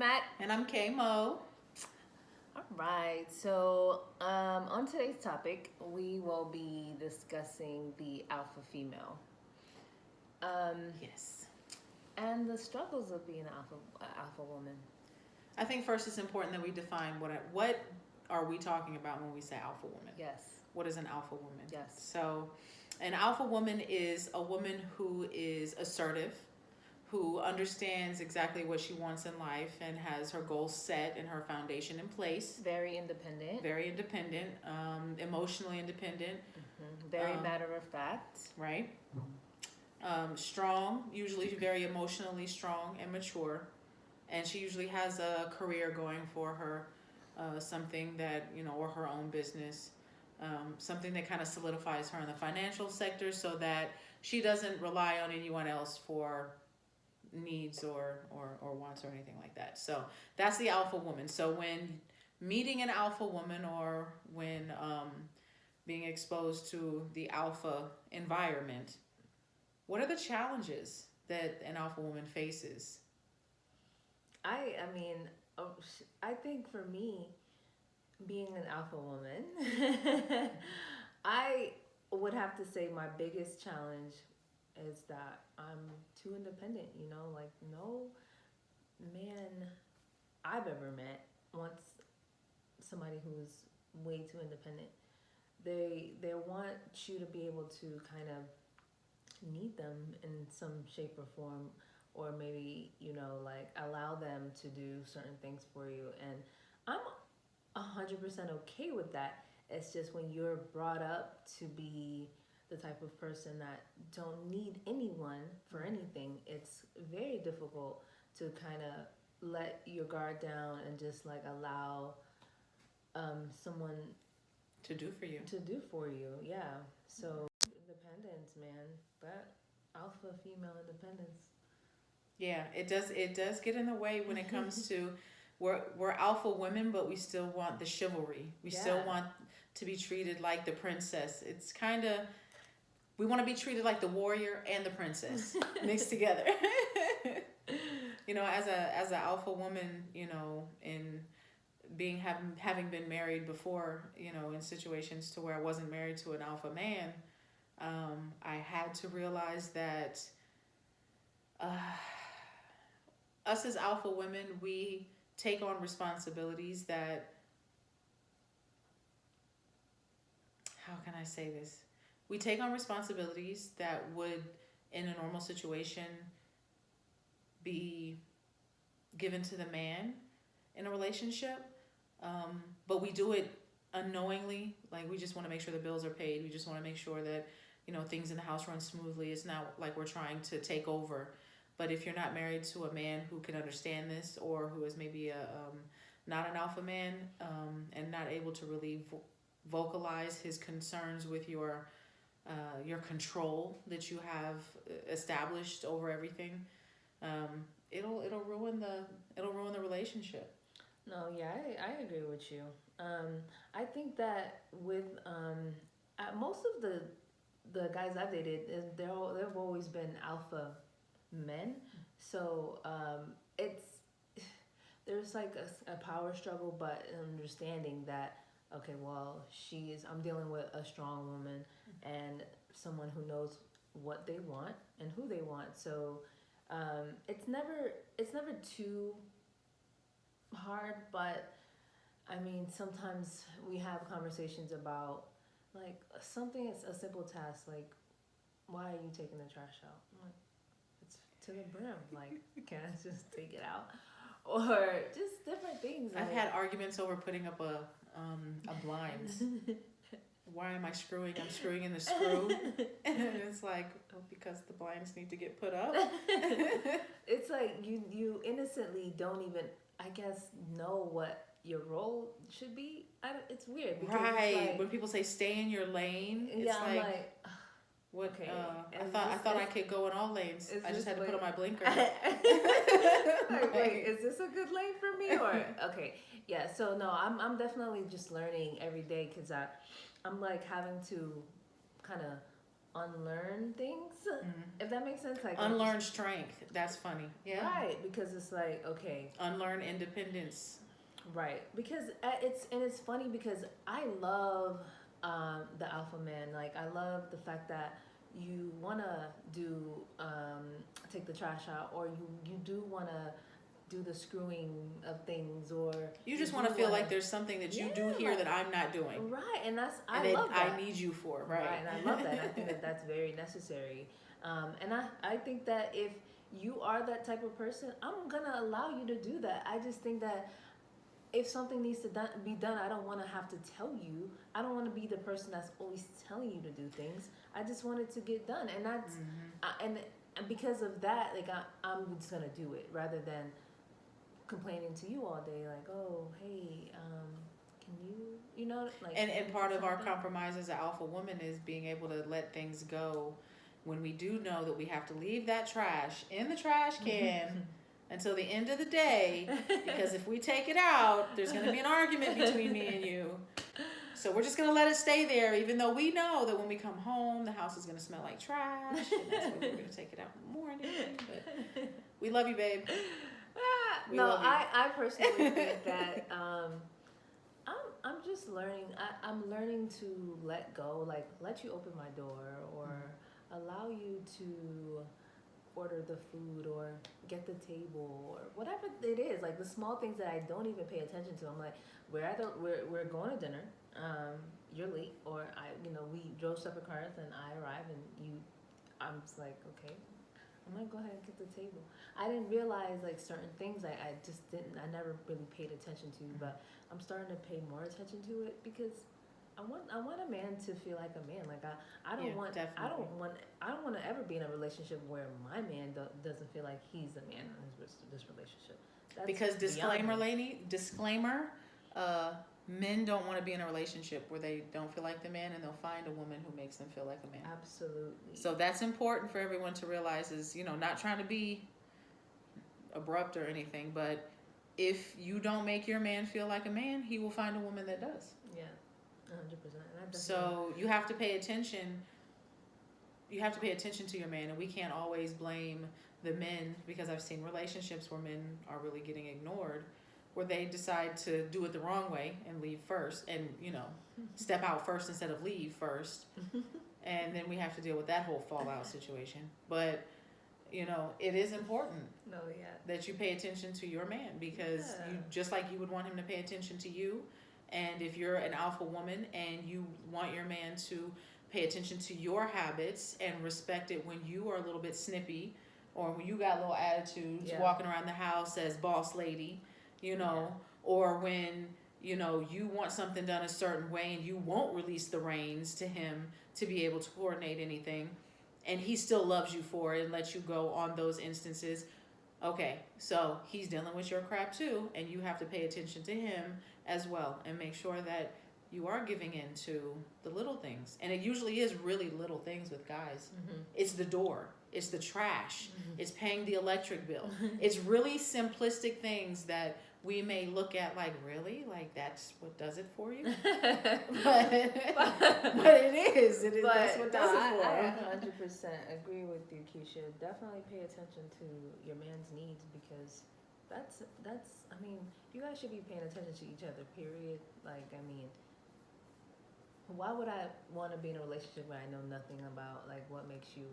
Matt. And I'm K-Mo. All right. So, on today's topic, we will be discussing the alpha female. Yes. And the struggles of being an alpha woman. I think first it's important that we define what are we talking about when we say alpha woman. Yes. What is an alpha woman? Yes. So, an alpha woman is a woman who is assertive, who understands exactly what she wants in life and has her goals set and her foundation in place. Very independent. Very independent, emotionally independent. Mm-hmm. Very matter of fact. Right. Strong, usually very emotionally strong and mature. And she usually has a career going for her, something that, or her own business, something that kind of solidifies her in the financial sector so that she doesn't rely on anyone else for needs or wants or anything like that. So that's the alpha woman. So when meeting an alpha woman or when being exposed to the alpha environment, what are the challenges that an alpha woman faces? I mean, I think for me, being an alpha woman, I would have to say my biggest challenge is that I'm too independent, like no man I've ever met wants somebody who's way too independent. They want you to be able to kind of need them in some shape or form, or maybe like allow them to do certain things for you, and I'm 100% okay with that. It's just when you're brought up to be the type of person that don't need anyone for anything, it's very difficult to kind of let your guard down and just like allow someone to do for you. Yeah. So independence, man, that alpha female independence. Yeah, it does get in the way when it comes to we're alpha women, but we still want the chivalry. We still want to be treated like the princess. It's kind of, we want to be treated like the warrior and the princess mixed together. As a alpha woman, in having been married before, in situations to where I wasn't married to an alpha man, I had to realize that us as alpha women, we take on responsibilities that, how can I say this? We take on responsibilities that would, in a normal situation, be given to the man in a relationship. But we do it unknowingly. Like, we just want to make sure the bills are paid. We just want to make sure that, things in the house run smoothly. It's not like we're trying to take over. But if you're not married to a man who can understand this, or who is maybe not an alpha man, and not able to really vocalize his concerns with your control that you have established over everything, it'll ruin the relationship. No, yeah, I agree with you. I think that with most of the guys I've dated, they've always been alpha men. So there's like a power struggle, but understanding that, okay, well, I'm dealing with a strong woman and someone who knows what they want and who they want. So it's never too hard, but I mean, sometimes we have conversations about like something, it's a simple task, like, why are you taking the trash out? I'm like, it's to the brim, like, can I just take it out? Or just different things. I've had arguments over putting up a blind. Why am I screwing? I'm screwing in the screw. And it's like, because the blinds need to get put up. It's like you innocently don't even, I guess, know what your role should be. It's weird. Because right. Like, when people say stay in your lane, it's I'm like what? Okay. I thought I could go in all lanes. I just had to put on my blinker. Wait, is this a good lane for me? Or okay, yeah. So no, I'm definitely just learning every day, because I'm like having to kind of unlearn things, if that makes sense. Like unlearn strength. That's funny. Yeah. right, because it's like, okay, Unlearn independence. right, because it's funny because I love the alpha man. Like I love the fact that you wanna do take the trash out, or you do wanna do the screwing of things, or You just want to feel like there's something that you do here like, that I'm not doing. right, and that's And I love that. I need you for, right? Right, and I love that. And I think that that's very necessary. And I think that if you are that type of person, I'm gonna allow you to do that. I just think that if something needs to be done, I don't want to have to tell you. I don't want to be the person that's always telling you to do things. I just want it to get done, and that's and because of that, like I'm just gonna do it rather than complaining to you all day, like, oh, hey, can you know, like. And part of our compromise as an alpha woman is being able to let things go when we do know that we have to leave that trash in the trash can until the end of the day, because if we take it out, there's going to be an argument between me and you. So we're just going to let it stay there, even though we know that when we come home, the house is going to smell like trash, and that's when we're going to take it out in the morning. But we love you, babe. No, I personally think that I'm just learning. I'm learning to let go, like let you open my door, or allow you to order the food or get the table or whatever it is. Like the small things that I don't even pay attention to. I'm like, we're going to dinner. You're late, or we drove separate cars and I arrive and I'm just like, okay, I'm gonna go ahead and get the table. I didn't realize like certain things I just didn't. I never really paid attention to, but I'm starting to pay more attention to it because I want a man to feel like a man. Like I don't want to ever be in a relationship where my man doesn't feel like he's a man in this relationship. That's because disclaimer, men don't want to be in a relationship where they don't feel like the man, and they'll find a woman who makes them feel like a man. Absolutely. So that's important for everyone to realize, is not trying to be abrupt or anything, but if you don't make your man feel like a man, he will find a woman that does. Yeah, 100%. So you have to pay attention. You have to pay attention to your man, and we can't always blame the men, because I've seen relationships where men are really getting ignored, where they decide to do it the wrong way and leave first, and step out first instead of leave first, and then we have to deal with that whole fallout situation. But it is important that you pay attention to your man, because you, just like you would want him to pay attention to you, and if you're an alpha woman and you want your man to pay attention to your habits and respect it when you are a little bit snippy, or when you got little attitudes walking around the house as boss lady, or when you want something done a certain way and you won't release the reins to him to be able to coordinate anything, and he still loves you for it and lets you go on those instances. Okay, so he's dealing with your crap too, and you have to pay attention to him as well, and make sure that you are giving in to the little things. And it usually is really little things with guys. It's the door, it's the trash, it's paying the electric bill. It's really simplistic things that we may look at like, really? Like that's what does it for you? but it is. That's what does it for you. I 100% agree with you, Keisha. Definitely pay attention to your man's needs, because that's I mean, you guys should be paying attention to each other, period. Like, I mean, why would I want to be in a relationship where I know nothing about like what makes you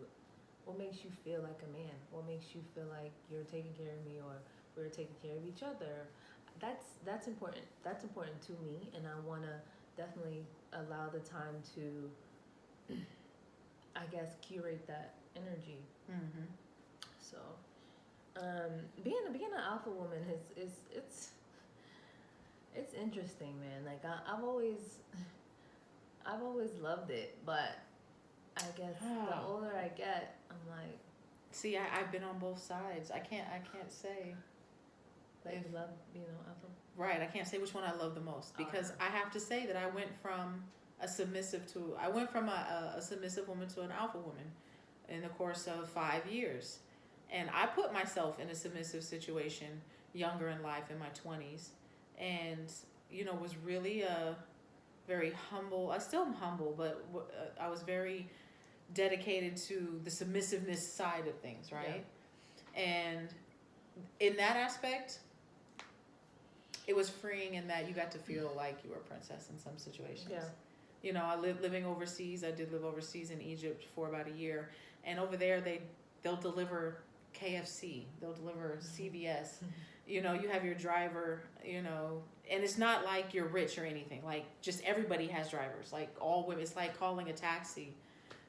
feel like a man? What makes you feel like you're taking care of me, or we're taking care of each other? That's important. That's important to me, and I want to definitely allow the time to, I guess, curate that energy. So, being an alpha woman it's interesting, man. Like I've always loved it, but I guess the older I get, I'm like. See, I've been on both sides. I can't say. Like you love being an alpha? Right, I can't say which one I love the most, because I have to say that I went from a submissive woman to an alpha woman in the course of 5 years. And I put myself in a submissive situation younger in life, in my 20s, and was really very humble. I still am humble, but I was very dedicated to the submissiveness side of things, right? Yeah. And in that aspect, it was freeing in that you got to feel like you were a princess in some situations. Yeah. You know, living overseas. I did live overseas in Egypt for about a year, and over there they'll deliver KFC, they'll deliver CVS. You know, you have your driver. You know, and it's not like you're rich or anything. Like, just everybody has drivers. Like, all women. It's like calling a taxi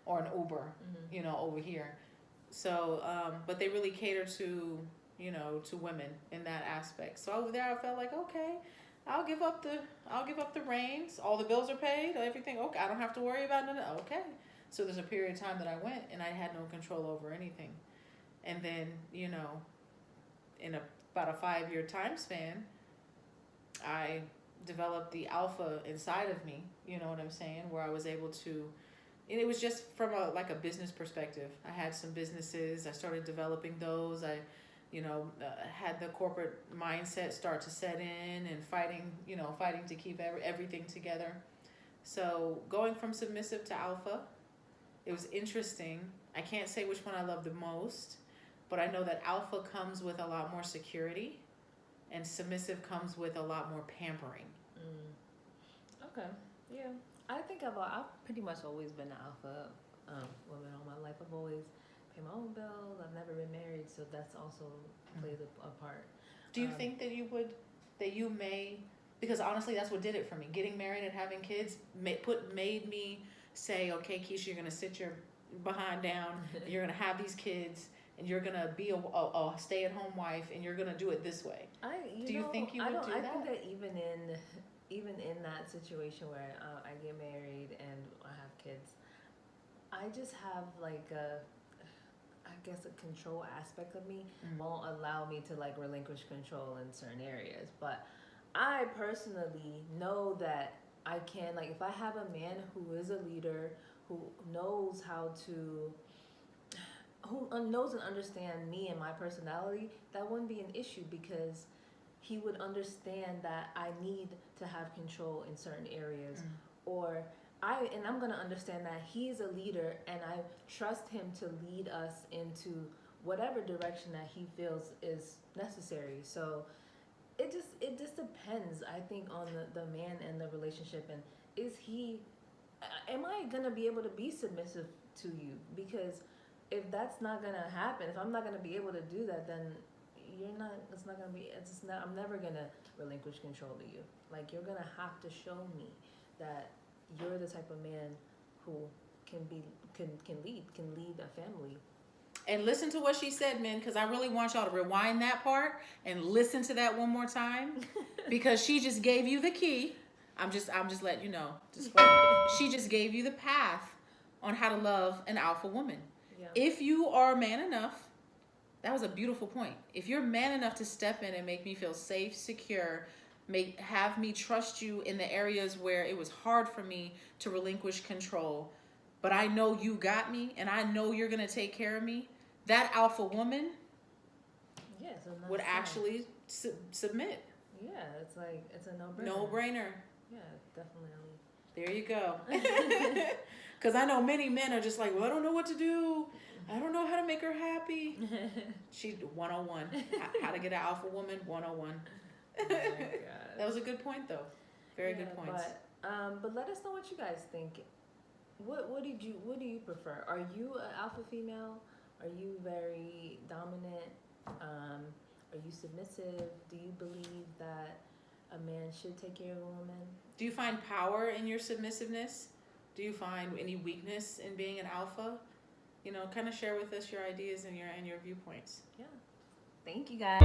or an Uber. You know, over here. So, but they really cater to, you know, to women in that aspect. So over there, I felt like, okay, I'll give up the reins. All the bills are paid. Everything. Okay, I don't have to worry about it. Okay. So there's a period of time that I went and I had no control over anything. And then, you know, in about a 5-year time span, I developed the alpha inside of me. You know what I'm saying? Where I was able to. And it was just from a business perspective. I had some businesses. I started developing those. I, you know, had the corporate mindset start to set in and fighting to keep everything together. So going from submissive to alpha, it was interesting. I can't say which one I love the most, but I know that alpha comes with a lot more security and submissive comes with a lot more pampering. Okay, yeah. I think I've pretty much always been an alpha woman all my life. I've always paid my own bills. I've never been married, so that's also played a part. Do you think that you may, because honestly, that's what did it for me. Getting married and having kids made me say, okay, Keisha, you're gonna sit your behind down. And you're gonna have these kids, and you're gonna be a stay-at-home wife, and you're gonna do it this way. Do you think you would do that? I think that even in that situation where I get married and I have kids, I just have like I guess a control aspect of me won't allow me to like relinquish control in certain areas. But I personally know that I can, like, if I have a man who is a leader, who knows knows and understand me and my personality, that wouldn't be an issue, because he would understand that I need to have control in certain areas, or I'm going to understand that he's a leader and I trust him to lead us into whatever direction that he feels is necessary. So it just depends, I think, on the man and the relationship, and am I going to be able to be submissive to you? Because if that's not going to happen, if I'm not going to be able to do that, then I'm never going to relinquish control to you. Like, you're going to have to show me that you're the type of man who can lead a family. And listen to what she said, men, because I really want y'all to rewind that part and listen to that one more time, because she just gave you the key. I'm just letting you know. She just gave you the path on how to love an alpha woman. Yeah. If you are man enough, that was a beautiful point. If you're man enough to step in and make me feel safe, secure, have me trust you in the areas where it was hard for me to relinquish control, but I know you got me and I know you're going to take care of me, that alpha woman would actually submit. Yeah, it's a no-brainer. No-brainer. Yeah, definitely. There you go. Because I know many men are just like, well, I don't know what to do. I don't know how to make her happy. She's 101. How to get an alpha woman 101. Oh my God. That was a good point, though. Very good points. But let us know what you guys think. What do you prefer? Are you an alpha female? Are you very dominant? Are you submissive? Do you believe that a man should take care of a woman? Do you find power in your submissiveness? Do you find any weakness in being an alpha? You know, kind of share with us your ideas and your viewpoints. Yeah. Thank you, guys.